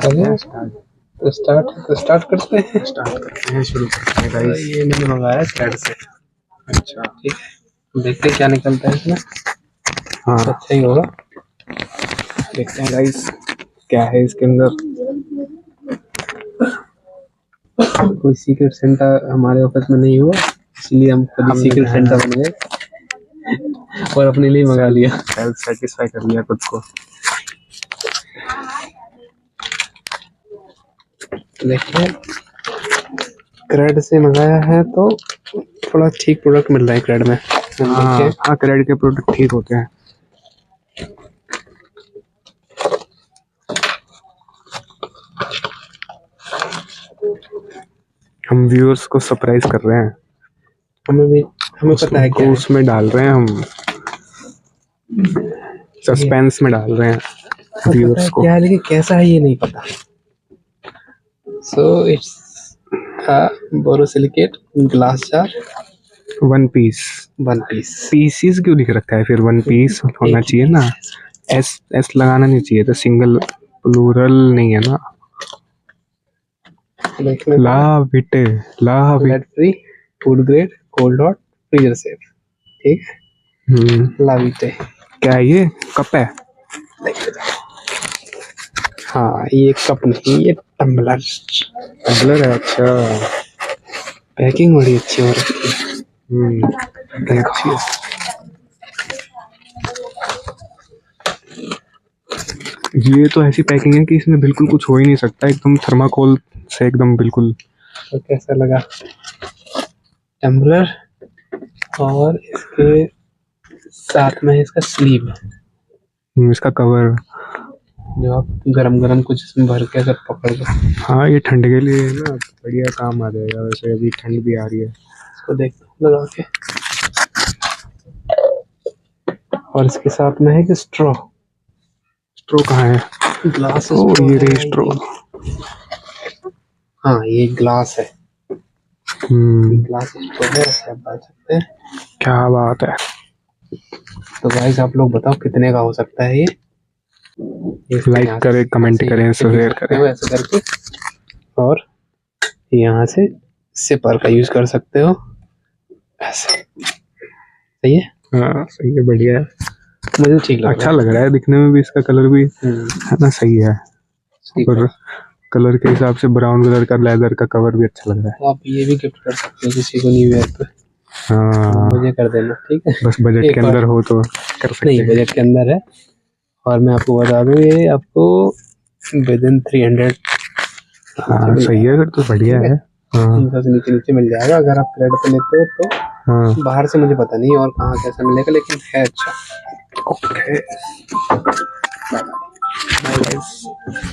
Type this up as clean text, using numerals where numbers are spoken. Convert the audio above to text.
चलो स्टार्ट करते हैं। शुरू करते हैं गाइस। ये मैंने मंगाया थ्रेड से। अच्छा ठीक है, देखते हैं क्या निकलता है इसमें। हाँ अच्छा ही होगा। देखते हैं गाइस क्या है इसके अंदर। कोई सीक्रेट सेंटा हमारे ऑफिस में नहीं हुआ, इसलिए हम खुद ही सीक्रेट सेंटा बन गए और अपने लिए मंगा लिया। सेल्फ सेटिस्फाई कर लिया खुद को। देखिए क्रेड से मंगाया है तो थोड़ा ठीक प्रोडक्ट मिल रहा है क्रेड में। हाँ क्रेडिट के प्रोडक्ट ठीक होते हैं। हम व्यूअर्स को सरप्राइज कर रहे हैं। हमें पता है क्या है। उसमें डाल रहे हैं हम, सस्पेंस में डाल रहे हैं व्यूअर्स को। क्या है लेकिन कैसा है ये नहीं पता। So it's borosilicate glass jar one piece. Pieces क्यों लिख रखा है फिर? वन पीस होना चाहिए ना। एस एस लगाना नहीं चाहिए था, सिंगल प्लूरल नहीं है ना। Lavite lead free, food grade, cold hot, freezer safe. ठीक है, लाविटे। क्या है ये? कप है? हाँ ये कप नहीं, ये टम्बलर टम्बलर है। अच्छा पैकिंग बड़ी अच्छी हो रखी है। अच्छी है। ये तो ऐसी पैकिंग है कि इसमें बिल्कुल कुछ हो ही नहीं सकता, एकदम थर्माकोल से एकदम बिल्कुल। तो कैसा लगा टम्बलर? और इसके साथ में है इसका स्लीव, इसका कवर, जो आप गरम कुछ इसमें भर के अगर पकड़ लो। हाँ ये ठंड के लिए ना बढ़िया काम आ जाएगा। वैसे अभी ठंड भी आ रही है। इसको देख लगा के। और इसके साथ में है कि स्ट्रॉ कहाँ है? ग्लास। ये रही स्ट्रॉ। हाँ ये ग्लास है। ग्लास स्ट्रॉ है, आप डाल सकते हैं। क्या बात है। तो गाइस आप लोग बताओ कितने का हो सकता है ये? लाइक करें, कमेंट करें, शेयर करें ऐसे करके। और यहाँ से सिपर का यूज कर सकते हो ऐसे। सही है? हाँ सही है, बढ़िया है। मुझे ठीक लग अच्छा लग रहा है दिखने में भी, इसका कलर भी है ना, सही है। और कलर के हिसाब से ब्राउन कलर का लेदर का कवर भी अच्छा लग रहा है। तो आप ये भी गिफ्ट कर सकते हो किसी को न्यू ईयर पे। हाँ मुझे कर देना, ठीक है? बस बजट के अंदर हो तो कर सकते हैं। नहीं बजट के अंदर है। और मैं आपको बता दूं ये आपको विद इन 300। हाँ सही है, फिर तो बढ़िया है। 300 से नीचे मिल जाएगा अगर आप क्रेडिट पे लेते हो तो। हाँ बाहर से मुझे पता नहीं और कहाँ कैसा मिलेगा, लेकिन है अच्छा। ओके। Bye guys.